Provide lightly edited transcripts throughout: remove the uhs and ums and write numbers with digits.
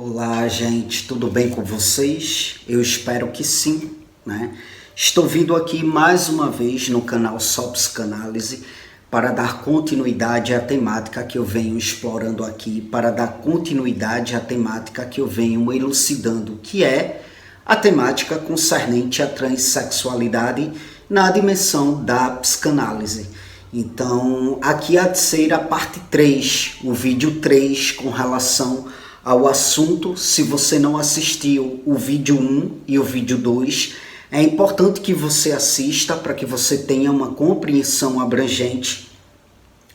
Olá, gente, tudo bem com vocês? Eu espero que sim, né? Estou vindo aqui mais uma vez no canal Só Psicanálise para dar continuidade à temática que eu venho explorando aqui, para dar continuidade à temática que eu venho elucidando, que é a temática concernente à transexualidade na dimensão da psicanálise. Então, aqui há de ser a parte 3, o vídeo 3 com relação ao assunto. Se você não assistiu o vídeo 1 e o vídeo 2, é importante que você assista para que você tenha uma compreensão abrangente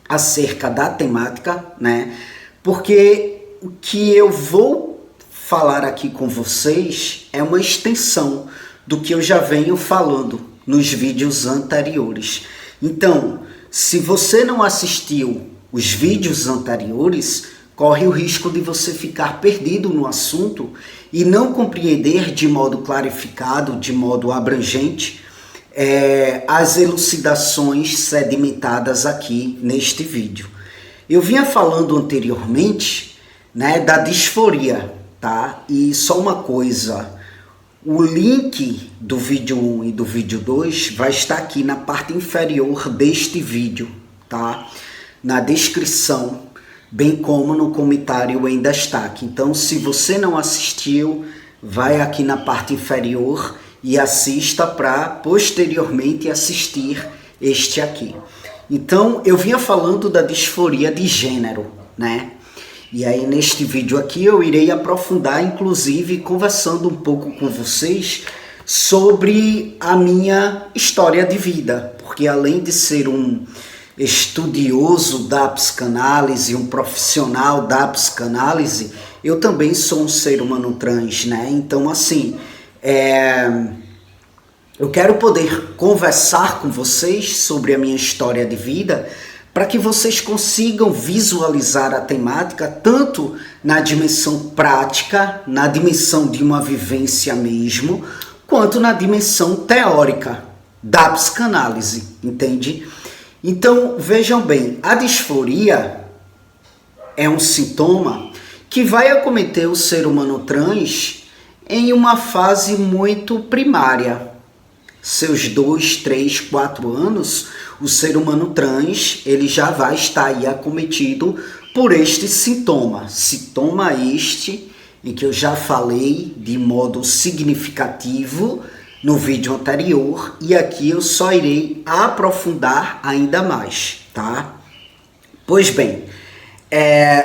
acerca da temática, né? Porque o que eu vou falar aqui com vocês é uma extensão do que eu já venho falando nos vídeos anteriores. Então, se você não assistiu os vídeos anteriores, corre o risco de você ficar perdido no assunto e não compreender de modo clarificado, de modo abrangente, as elucidações sedimentadas aqui neste vídeo. Eu vinha falando anteriormente, né, da disforia, tá? E só uma coisa, o link do vídeo 1 e do vídeo 2 vai estar aqui na parte inferior deste vídeo, tá? Na descrição, bem como no comentário em destaque. Então, se você não assistiu, vai aqui na parte inferior e assista para posteriormente assistir este aqui. Então, eu vinha falando da disforia de gênero, né? E aí, neste vídeo aqui, eu irei aprofundar, inclusive, conversando um pouco com vocês sobre a minha história de vida. Porque além de ser um estudioso da psicanálise, um profissional da psicanálise, eu também sou um ser humano trans, né? Então, assim, eu quero poder conversar com vocês sobre a minha história de vida para que vocês consigam visualizar a temática tanto na dimensão prática, na dimensão de uma vivência mesmo, quanto na dimensão teórica da psicanálise, entende? Então, vejam bem, a disforia é um sintoma que vai acometer o ser humano trans em uma fase muito primária. Seus 2, 3, 4 anos, o ser humano trans ele já vai estar aí acometido por este sintoma. Sintoma este em que eu já falei de modo significativo no vídeo anterior, e aqui eu só irei aprofundar ainda mais, tá? Pois bem,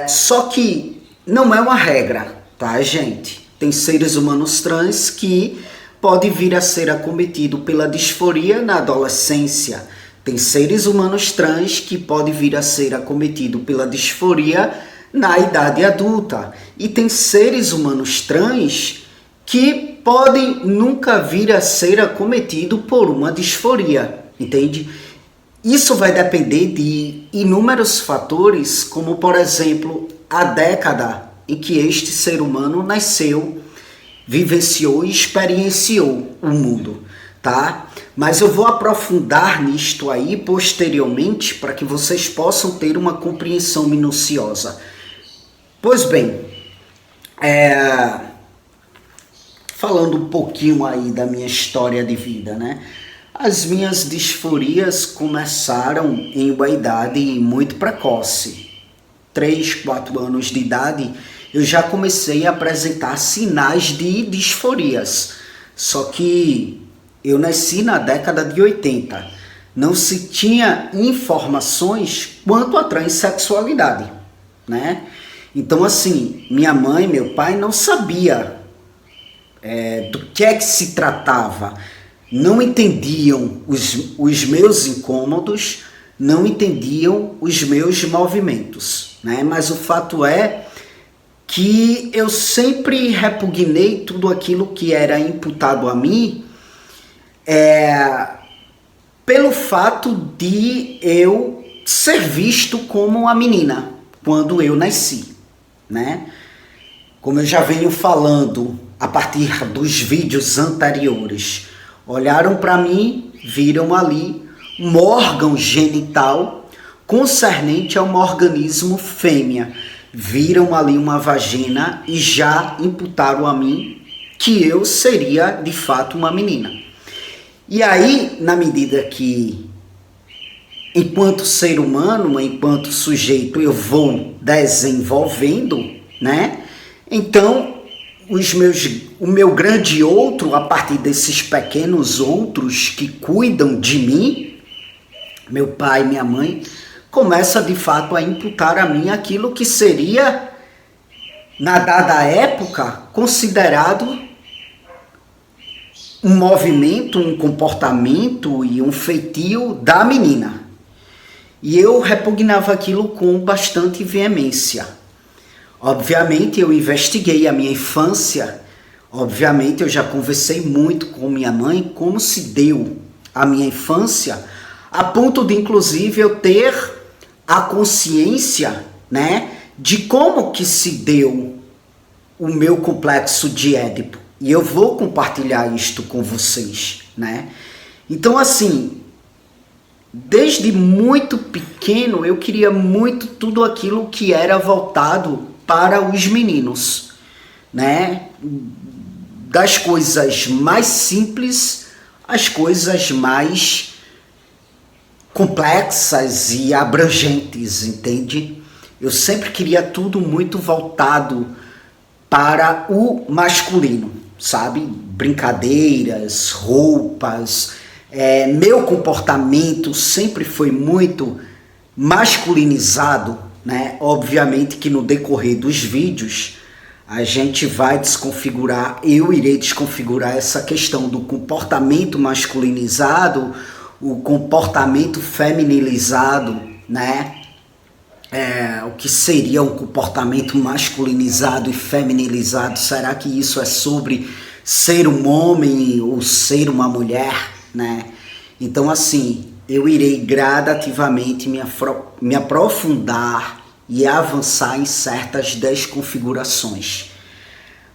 só que não é uma regra, tá, gente? Tem seres humanos trans que pode vir a ser acometido pela disforia na adolescência. Tem seres humanos trans que pode vir a ser acometido pela disforia na idade adulta. E tem seres humanos trans que podem nunca vir a ser acometido por uma disforia, entende? Isso vai depender de inúmeros fatores, como, por exemplo, a década em que este ser humano nasceu, vivenciou e experienciou o mundo, tá? Mas eu vou aprofundar nisto aí posteriormente para que vocês possam ter uma compreensão minuciosa. Pois bem, falando um pouquinho aí da minha história de vida, né? As minhas disforias começaram em uma idade muito precoce. 3, 4 anos de idade, eu já comecei a apresentar sinais de disforias. Só que eu nasci na década de 80. Não se tinha informações quanto à transexualidade, né? Então, assim, minha mãe e meu pai não sabiam do que é que se tratava, não entendiam os meus incômodos, não entendiam os meus movimentos, né? Mas o fato é que eu sempre repugnei tudo aquilo que era imputado a mim, pelo fato de eu ser visto como uma menina quando eu nasci, né? Como eu já venho falando a partir dos vídeos anteriores, olharam para mim, viram ali um órgão genital concernente a um organismo fêmea. viram ali uma vagina e já imputaram a mim que eu seria de fato uma menina. E aí, na medida que, enquanto ser humano, enquanto sujeito, eu vou desenvolvendo, né? Então, o meu grande outro, a partir desses pequenos outros que cuidam de mim, meu pai e minha mãe, começa de fato a imputar a mim aquilo que seria, na dada época, considerado um movimento, um comportamento e um feitio da menina. E eu repugnava aquilo com bastante veemência. Obviamente eu investiguei a minha infância, obviamente eu já conversei muito com minha mãe como se deu a minha infância, a ponto de inclusive eu ter a consciência, né, de como que se deu o meu complexo de Édipo. E eu vou compartilhar isto com vocês, né? Então, assim, desde muito pequeno eu queria muito tudo aquilo que era voltado para os meninos, né? Das coisas mais simples às coisas mais complexas e abrangentes, entende? Eu sempre queria tudo muito voltado para o masculino, sabe? Brincadeiras, roupas, meu comportamento sempre foi muito masculinizado, né? Obviamente que no decorrer dos vídeos a gente vai desconfigurar, eu irei desconfigurar essa questão do comportamento masculinizado, o comportamento feminilizado, né? O que seria um comportamento masculinizado e feminilizado? Será que isso é sobre ser um homem ou ser uma mulher, né? Então, assim, eu irei gradativamente me aprofundar e avançar em certas desconfigurações.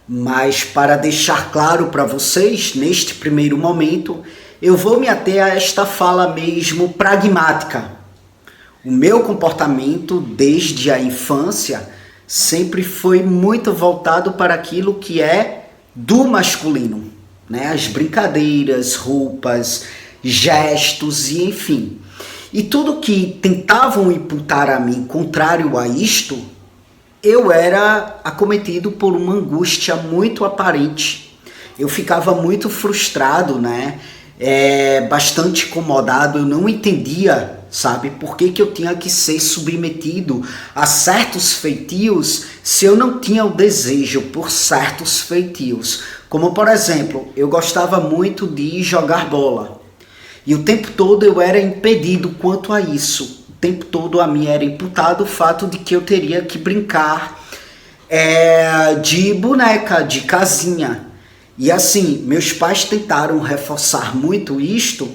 Mas para deixar claro para vocês, neste primeiro momento, eu vou me ater a esta fala mesmo pragmática. O meu comportamento desde a infância sempre foi muito voltado para aquilo que é do masculino, né? As brincadeiras, roupas, gestos e enfim. E tudo que tentavam imputar a mim contrário a isto, eu era acometido por uma angústia muito aparente. Eu ficava muito frustrado, né? Bastante incomodado, eu não entendia, sabe, por que eu tinha que ser submetido a certos feitios se eu não tinha o desejo por certos feitios. Como, por exemplo, eu gostava muito de jogar bola. E o tempo todo eu era impedido quanto a isso. O tempo todo a mim era imputado o fato de que eu teria que brincar de boneca, de casinha. E assim, meus pais tentaram reforçar muito isto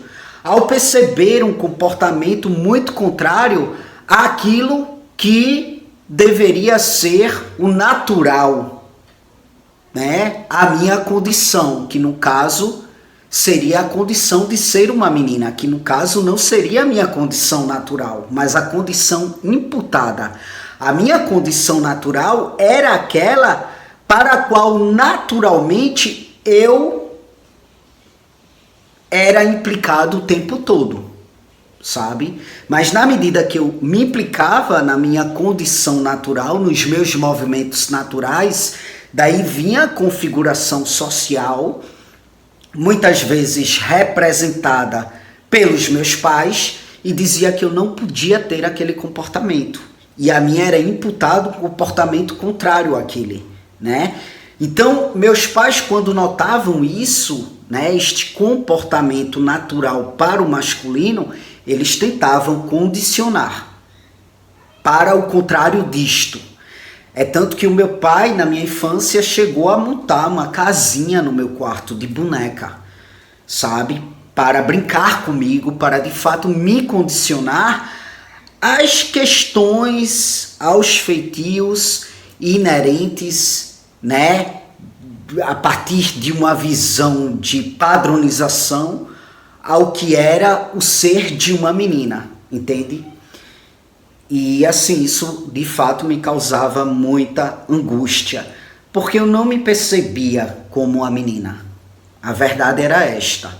ao perceber um comportamento muito contrário àquilo que deveria ser o natural, né? A minha condição, que no caso seria a condição de ser uma menina, que no caso não seria a minha condição natural, mas a condição imputada. A minha condição natural era aquela para a qual naturalmente eu era implicado o tempo todo, sabe? Mas na medida que eu me implicava na minha condição natural, nos meus movimentos naturais, daí vinha a configuração social, muitas vezes representada pelos meus pais, e dizia que eu não podia ter aquele comportamento. E a mim era imputado um comportamento contrário àquele, né? Então, meus pais, quando notavam isso, né, este comportamento natural para o masculino, eles tentavam condicionar para o contrário disto. É tanto que o meu pai, na minha infância, chegou a montar uma casinha no meu quarto de boneca, sabe? Para brincar comigo, para de fato me condicionar às questões, aos feitios inerentes, né, a partir de uma visão de padronização ao que era o ser de uma menina, entende? E assim, isso de fato me causava muita angústia, porque eu não me percebia como uma menina. A verdade era esta.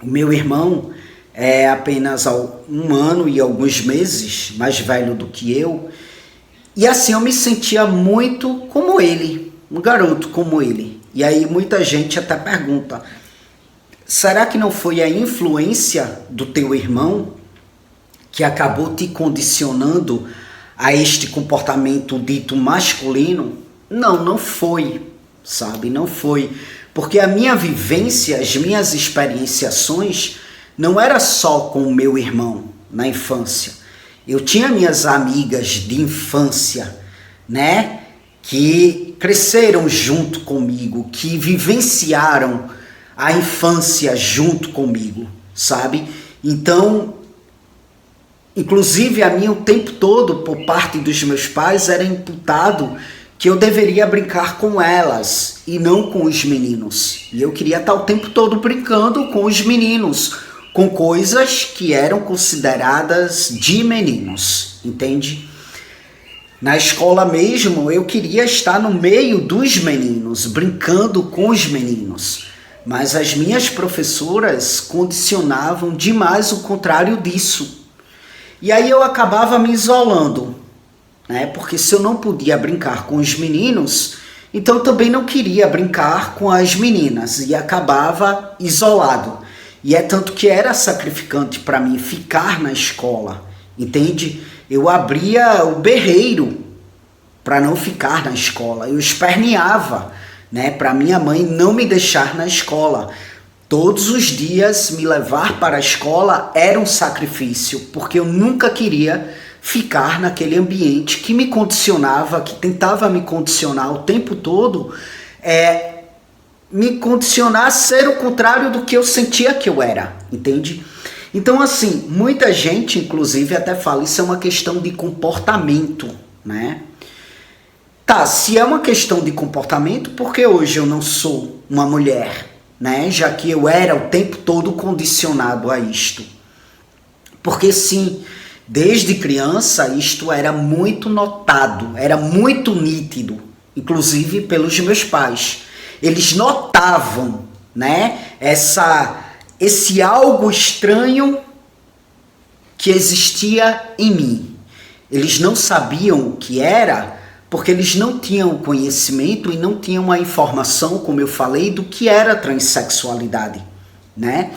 O meu irmão é apenas 1 ano e alguns meses mais velho do que eu, e assim eu me sentia muito como ele, um garoto como ele. E aí muita gente até pergunta, será que não foi a influência do teu irmão que acabou te condicionando a este comportamento dito masculino? Não, não foi, sabe? Não foi. Porque a minha vivência, as minhas experienciações, não era só com o meu irmão na infância. Eu tinha minhas amigas de infância, né? Que cresceram junto comigo, que vivenciaram a infância junto comigo, sabe? Então, inclusive a mim o tempo todo, por parte dos meus pais, era imputado que eu deveria brincar com elas e não com os meninos. E eu queria estar o tempo todo brincando com os meninos, com coisas que eram consideradas de meninos, entende? Na escola mesmo, eu queria estar no meio dos meninos, brincando com os meninos. Mas as minhas professoras condicionavam demais o contrário disso. E aí eu acabava me isolando, né? Porque se eu não podia brincar com os meninos, então eu também não queria brincar com as meninas e acabava isolado. E é tanto que era sacrificante para mim ficar na escola, entende? Eu abria o berreiro para não ficar na escola, eu esperneava, né? Para minha mãe não me deixar na escola. Todos os dias me levar para a escola era um sacrifício, porque eu nunca queria ficar naquele ambiente que me condicionava, que tentava me condicionar o tempo todo, me condicionar a ser o contrário do que eu sentia que eu era, entende? Então, assim, muita gente, inclusive, até fala, isso é uma questão de comportamento, né? Tá, se é uma questão de comportamento, por que hoje eu não sou uma mulher, né? Já que eu era o tempo todo condicionado a isto. Porque sim, desde criança isto era muito notado, era muito nítido, inclusive pelos meus pais. Eles notavam, né, esse algo estranho que existia em mim. Eles não sabiam o que era, porque eles não tinham conhecimento e não tinham a informação, como eu falei, do que era transexualidade, né?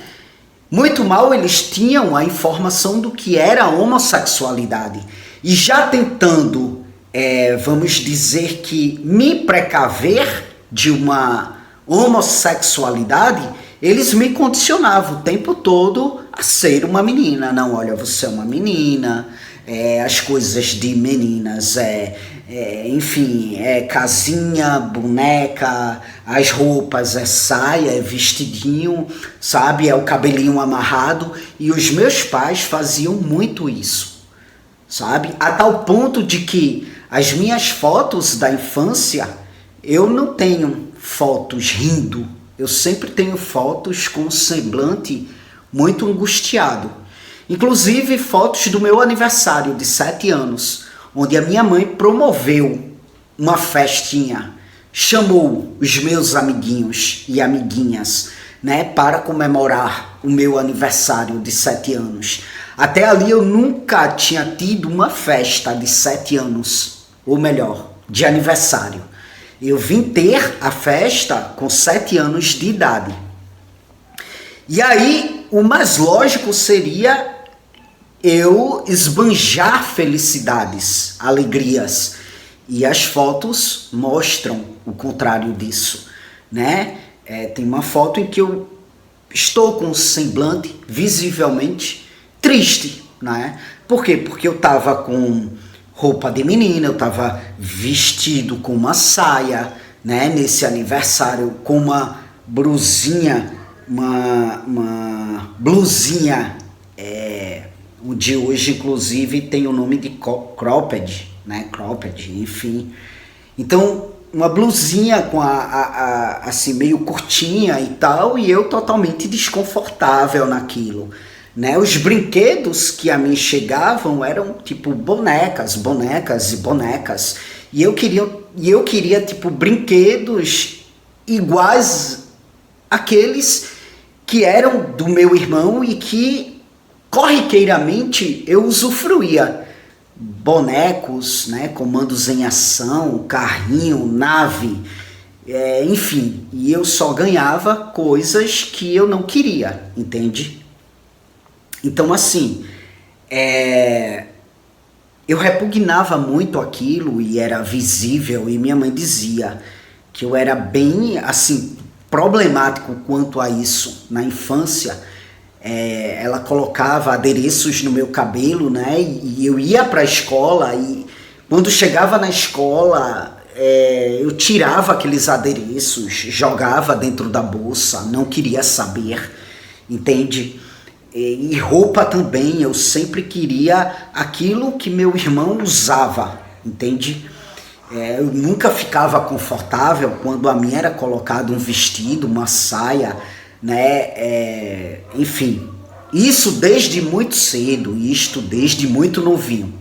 Muito mal eles tinham a informação do que era homossexualidade. E já tentando, vamos dizer que, me precaver de uma homossexualidade, eles me condicionavam o tempo todo a ser uma menina. Não, olha, você é uma menina, as coisas de meninas, enfim, casinha, boneca, as roupas, saia, vestidinho, sabe, o cabelinho amarrado. E os meus pais faziam muito isso, sabe, a tal ponto de que as minhas fotos da infância, eu não tenho fotos rindo, eu sempre tenho fotos com um semblante muito angustiado. Inclusive fotos do meu aniversário de 7 anos, onde a minha mãe promoveu uma festinha, chamou os meus amiguinhos e amiguinhas, né, para comemorar o meu aniversário de 7 anos. Até ali eu nunca tinha tido uma festa de 7 anos, ou melhor, de aniversário. Eu vim ter a festa com 7 anos de idade. E aí, o mais lógico seria eu esbanjar felicidades, alegrias. E as fotos mostram o contrário disso, né? Tem uma foto em que eu estou com um semblante visivelmente triste, né? Por quê? Porque eu estava com roupa de menina, eu estava vestido com uma saia, né? Nesse aniversário, com uma blusinha, uma blusinha, de hoje inclusive tem o nome de cropped, né? Cropped, enfim. Então, uma blusinha com assim meio curtinha e tal, e eu totalmente desconfortável naquilo, né? Os brinquedos que a mim chegavam eram tipo bonecas, bonecas e bonecas. E eu queria tipo brinquedos iguais àqueles que eram do meu irmão e que corriqueiramente eu usufruía. Bonecos, né, comandos em ação, carrinho, nave, enfim. E eu só ganhava coisas que eu não queria, entende? Então, assim, eu repugnava muito aquilo e era visível, e minha mãe dizia que eu era bem, assim, problemático quanto a isso na infância. Ela colocava adereços no meu cabelo, né? E eu ia para a escola e quando chegava na escola, eu tirava aqueles adereços, jogava dentro da bolsa, não queria saber, entende? E roupa também, eu sempre queria aquilo que meu irmão usava, entende? Eu nunca ficava confortável quando a minha era colocado um vestido, uma saia, né? Enfim, isso desde muito cedo, isto desde muito novinho.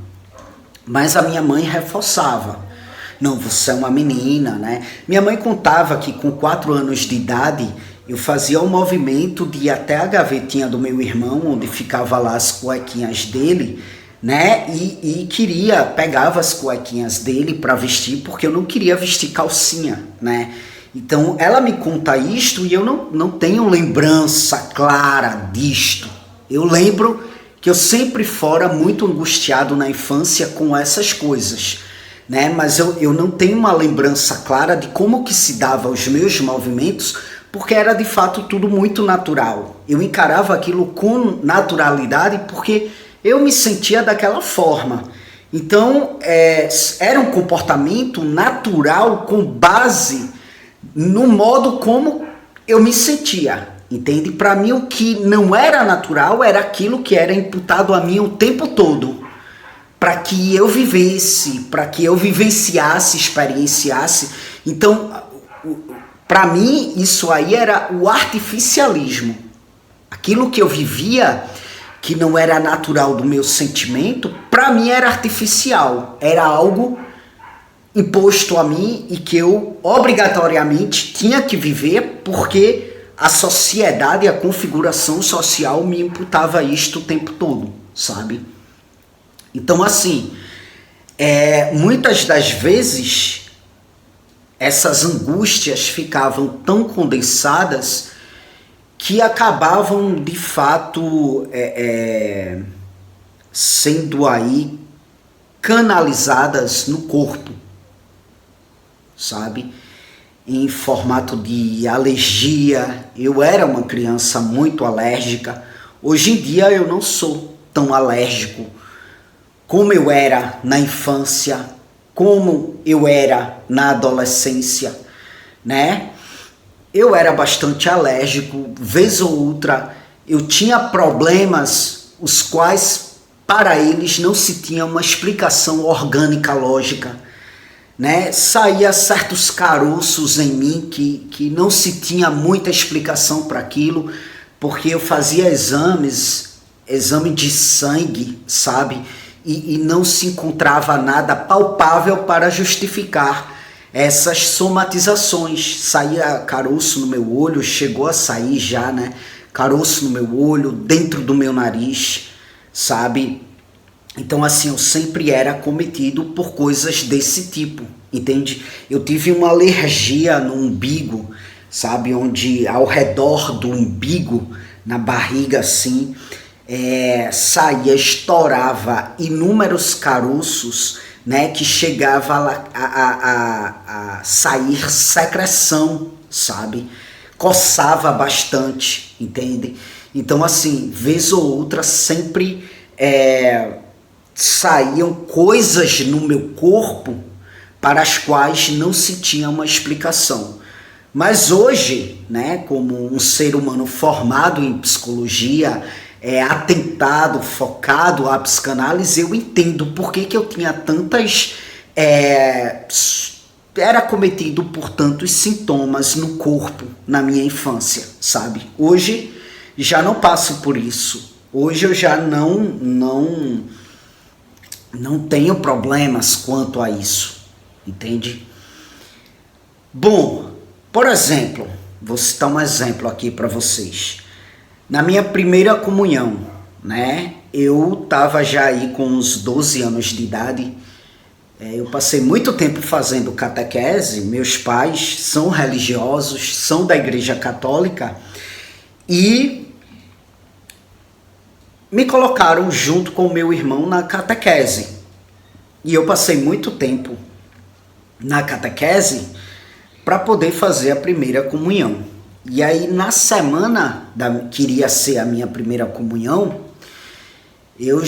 Mas a minha mãe reforçava. Não, você é uma menina, né? Minha mãe contava que com 4 anos de idade eu fazia um movimento de ir até a gavetinha do meu irmão, onde ficava lá as cuequinhas dele, né? E pegava as cuequinhas dele para vestir, porque eu não queria vestir calcinha, né? Então ela me conta isto e eu não tenho lembrança clara disto. Eu lembro que eu sempre fora muito angustiado na infância com essas coisas, né? Mas eu não tenho uma lembrança clara de como que se dava os meus movimentos, porque era de fato tudo muito natural. Eu encarava aquilo com naturalidade porque eu me sentia daquela forma. Então era um comportamento natural com base no modo como eu me sentia, entende? Para mim o que não era natural era aquilo que era imputado a mim o tempo todo, para que eu vivesse, para que eu vivenciasse, experienciasse. Então, para mim isso aí era o artificialismo. Aquilo que eu vivia, que não era natural do meu sentimento, para mim era artificial, era algo imposto a mim e que eu obrigatoriamente tinha que viver porque a sociedade, a configuração social me imputava isto o tempo todo, sabe? Então, assim, muitas das vezes essas angústias ficavam tão condensadas que acabavam de fato sendo aí canalizadas no corpo, sabe? Em formato de alergia. Eu era uma criança muito alérgica. Hoje em dia eu não sou tão alérgico como eu era na infância, como eu era na adolescência, né? Eu era bastante alérgico, vez ou outra eu tinha problemas os quais para eles não se tinha uma explicação orgânica lógica, né? Saía certos caroços em mim que não se tinha muita explicação para aquilo, porque eu fazia exame de sangue, sabe? E não se encontrava nada palpável para justificar essas somatizações. Saía caroço no meu olho, chegou a sair já, né? Caroço no meu olho, dentro do meu nariz, sabe? Então, assim, eu sempre era acometido por coisas desse tipo, entende? Eu tive uma alergia no umbigo, sabe? Onde ao redor do umbigo, na barriga, assim, saía, estourava inúmeros caroços, né? Que chegava a sair secreção, sabe? Coçava bastante, entende? Então, assim, vez ou outra, sempre saíam coisas no meu corpo para as quais não se tinha uma explicação. Mas hoje, né, como um ser humano formado em psicologia, atentado, focado à psicanálise, eu entendo por que eu tinha tantas... era cometido por tantos sintomas no corpo na minha infância, sabe? Hoje já não passo por isso, Hoje eu já não tenho problemas quanto a isso, entende? Bom, por exemplo, vou citar um exemplo aqui para vocês. Na minha primeira comunhão, né? Eu estava já aí com uns 12 anos de idade. Eu passei muito tempo fazendo catequese. Meus pais são religiosos, são da Igreja Católica e me colocaram junto com o meu irmão na catequese. E eu passei muito tempo na catequese para poder fazer a primeira comunhão. E aí na semana que iria ser a minha primeira comunhão, eu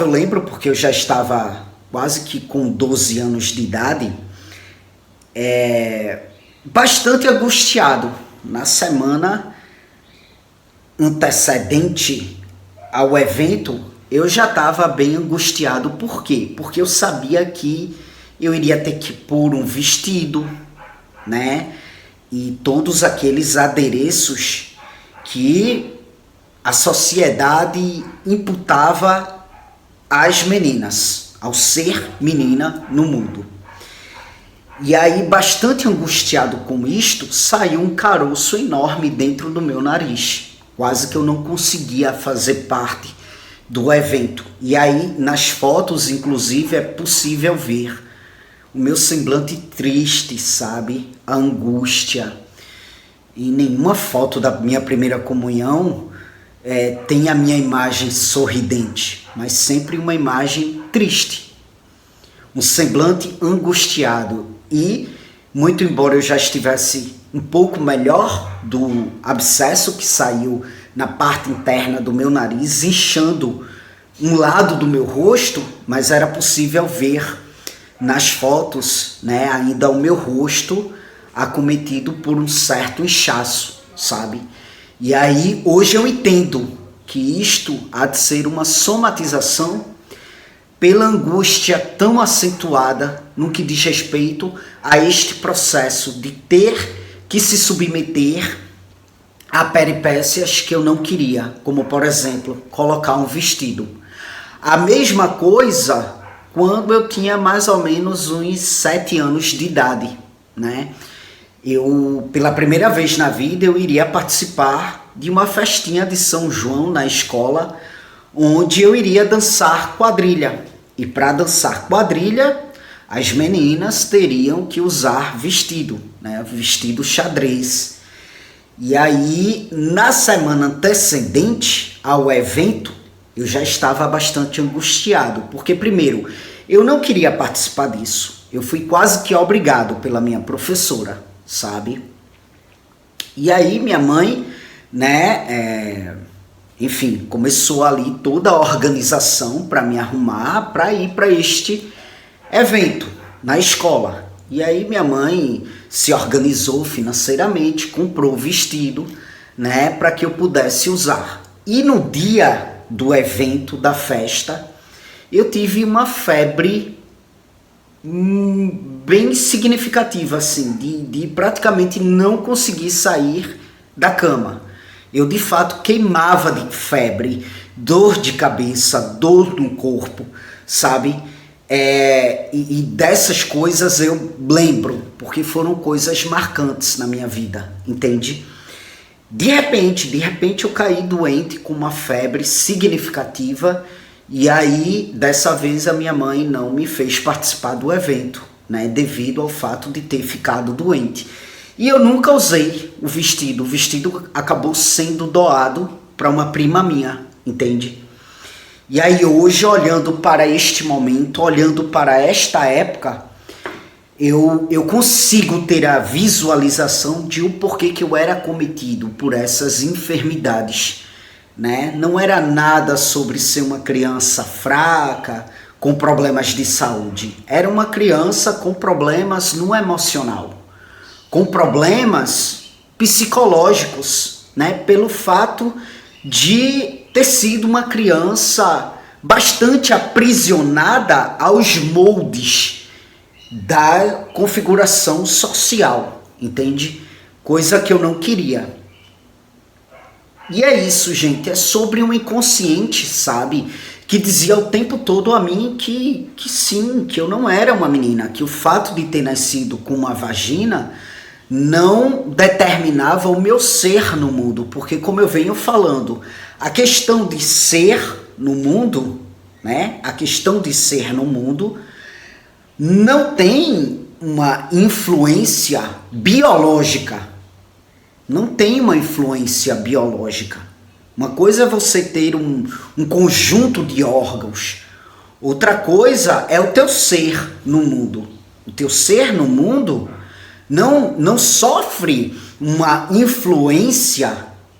lembro porque eu já estava quase que com 12 anos de idade, bastante angustiado. Na semana antecedente ao evento, eu já estava bem angustiado. Por quê? Porque eu sabia que eu iria ter que pôr um vestido, né? E todos aqueles adereços que a sociedade imputava às meninas, ao ser menina no mundo. E aí, bastante angustiado com isto, saiu um caroço enorme dentro do meu nariz. Quase que eu não conseguia fazer parte do evento. E aí, nas fotos, inclusive, é possível ver o meu semblante triste, sabe? A angústia. E nenhuma foto da minha primeira comunhão tem a minha imagem sorridente, mas sempre uma imagem triste. Um semblante angustiado. E, muito embora eu já estivesse um pouco melhor do abscesso que saiu na parte interna do meu nariz, inchando um lado do meu rosto, mas era possível ver nas fotos, né, ainda o meu rosto acometido por um certo inchaço, sabe? E aí, hoje eu entendo que isto há de ser uma somatização pela angústia tão acentuada no que diz respeito a este processo de ter que se submeter a peripécias que eu não queria, como, por exemplo, colocar um vestido. A mesma coisa quando eu tinha mais ou menos uns 7 anos de idade, né? Eu, pela primeira vez na vida, eu iria participar de uma festinha de São João na escola, onde eu iria dançar quadrilha. E para dançar quadrilha, as meninas teriam que usar vestido, né? Vestido xadrez. E aí, na semana antecedente ao evento, eu já estava bastante angustiado, porque primeiro, eu não queria participar disso. Eu fui quase que obrigado pela minha professora, sabe? E aí minha mãe, né, enfim, começou ali toda a organização para me arrumar para ir para este evento na escola. E aí minha mãe se organizou financeiramente, comprou o vestido, né, para que eu pudesse usar. E no dia do evento, da festa, eu tive uma febre bem significativa, assim, de praticamente não conseguir sair da cama. Eu, de fato, queimava de febre, dor de cabeça, dor no corpo, sabe? E dessas coisas eu lembro, porque foram coisas marcantes na minha vida, entende? De repente eu caí doente com uma febre significativa e aí, dessa vez, a minha mãe não me fez participar do evento, né, devido ao fato de ter ficado doente. E eu nunca usei o vestido acabou sendo doado para uma prima minha, entende? E aí hoje, olhando para este momento, olhando para esta época, eu consigo ter a visualização de o porquê que eu era acometido por essas enfermidades, né? Não era nada sobre ser uma criança fraca, com problemas de saúde. Era uma criança com problemas no emocional, com problemas psicológicos, né? Pelo fato de ter sido uma criança bastante aprisionada aos moldes da configuração social, entende? Coisa que eu não queria. E é isso, gente, é sobre um inconsciente, sabe? Que dizia o tempo todo a mim que sim, que eu não era uma menina, que o fato de ter nascido com uma vagina não determinava o meu ser no mundo, porque como eu venho falando, a questão de ser no mundo, né? A questão de ser no mundo não tem uma influência biológica. Não tem uma influência biológica. Uma coisa é você ter um conjunto de órgãos. Outra coisa é o teu ser no mundo. O teu ser no mundo não sofre uma influência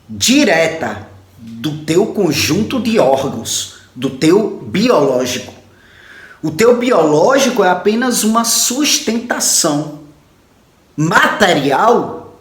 direta do teu conjunto de órgãos, do teu biológico. O teu biológico é apenas uma sustentação material,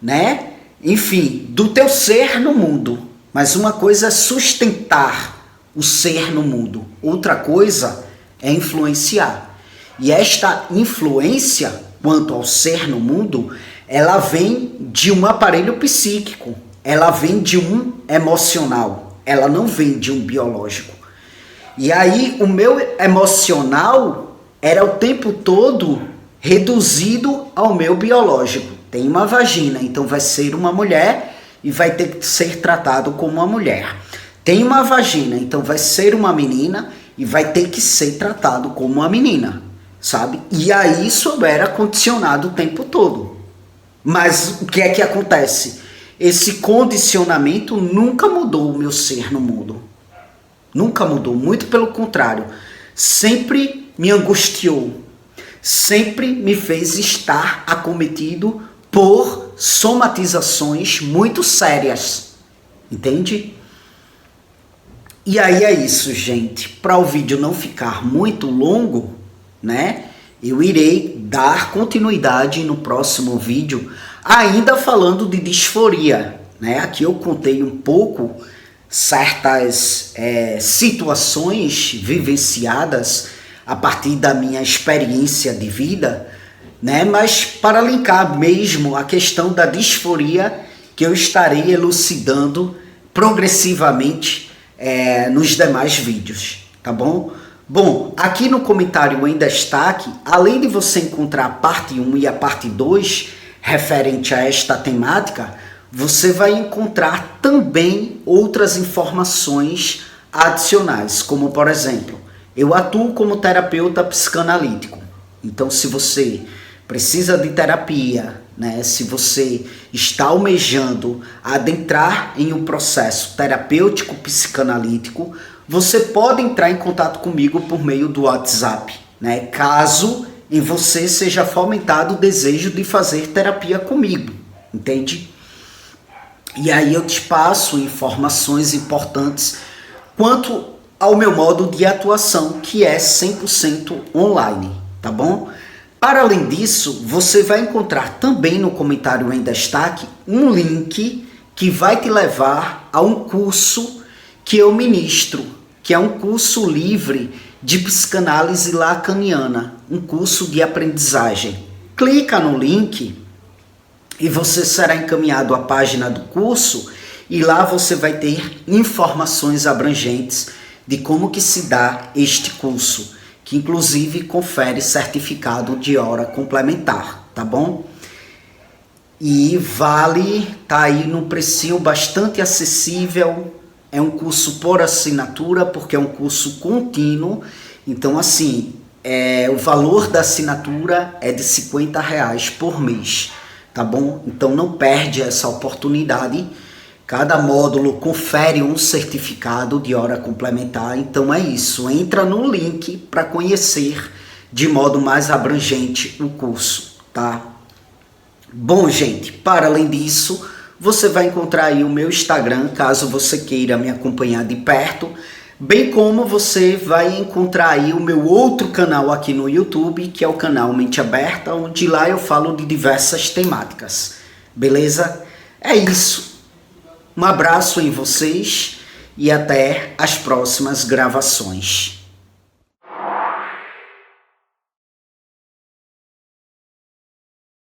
né? Enfim, do teu ser no mundo. Mas uma coisa é sustentar o ser no mundo. Outra coisa é influenciar. E esta influência, quanto ao ser no mundo, ela vem de um aparelho psíquico. Ela vem de um emocional. Ela não vem de um biológico. E aí o meu emocional era o tempo todo reduzido ao meu biológico. Tem uma vagina, então vai ser uma mulher e vai ter que ser tratado como uma mulher. Tem uma vagina, então vai ser uma menina e vai ter que ser tratado como uma menina, sabe? E aí isso era condicionado o tempo todo. Mas o que é que acontece? Esse condicionamento nunca mudou o meu ser no mundo. Nunca mudou, muito pelo contrário. Sempre me angustiou. Sempre me fez estar acometido por somatizações muito sérias. Entende? E aí é isso, gente. Para o vídeo não ficar muito longo, né? Eu irei dar continuidade no próximo vídeo, ainda falando de disforia, né? Aqui eu contei um pouco certas situações vivenciadas a partir da minha experiência de vida, né? Mas para linkar mesmo a questão da disforia, que eu estarei elucidando progressivamente nos demais vídeos, tá bom? Bom, aqui no comentário em destaque, além de você encontrar a parte 1 e a parte 2 referente a esta temática, você vai encontrar também outras informações adicionais, como por exemplo, eu atuo como terapeuta psicanalítico. Então, se você precisa de terapia, né, se você está almejando adentrar em um processo terapêutico psicanalítico, você pode entrar em contato comigo por meio do WhatsApp, né, caso em você seja fomentado o desejo de fazer terapia comigo, entende? E aí eu te passo informações importantes quanto ao meu modo de atuação, que é 100% online, tá bom? Para além disso, você vai encontrar também no comentário em destaque um link que vai te levar a um curso que eu ministro, que é um curso livre de psicanálise lacaniana, um curso de aprendizagem. Clica no link e você será encaminhado à página do curso e lá você vai ter informações abrangentes de como que se dá este curso, que inclusive confere certificado de hora complementar, tá bom? E vale, tá aí num precinho bastante acessível, é um curso por assinatura, porque é um curso contínuo, então assim, o valor da assinatura é de R$50 por mês, tá bom? Então não perde essa oportunidade. Cada módulo confere um certificado de hora complementar. Então é isso, entra no link para conhecer de modo mais abrangente o curso, tá? Bom, gente, para além disso, você vai encontrar aí o meu Instagram, caso você queira me acompanhar de perto, bem como você vai encontrar aí o meu outro canal aqui no YouTube, que é o canal Mente Aberta, onde lá eu falo de diversas temáticas, beleza? É isso. Um abraço em vocês e até as próximas gravações.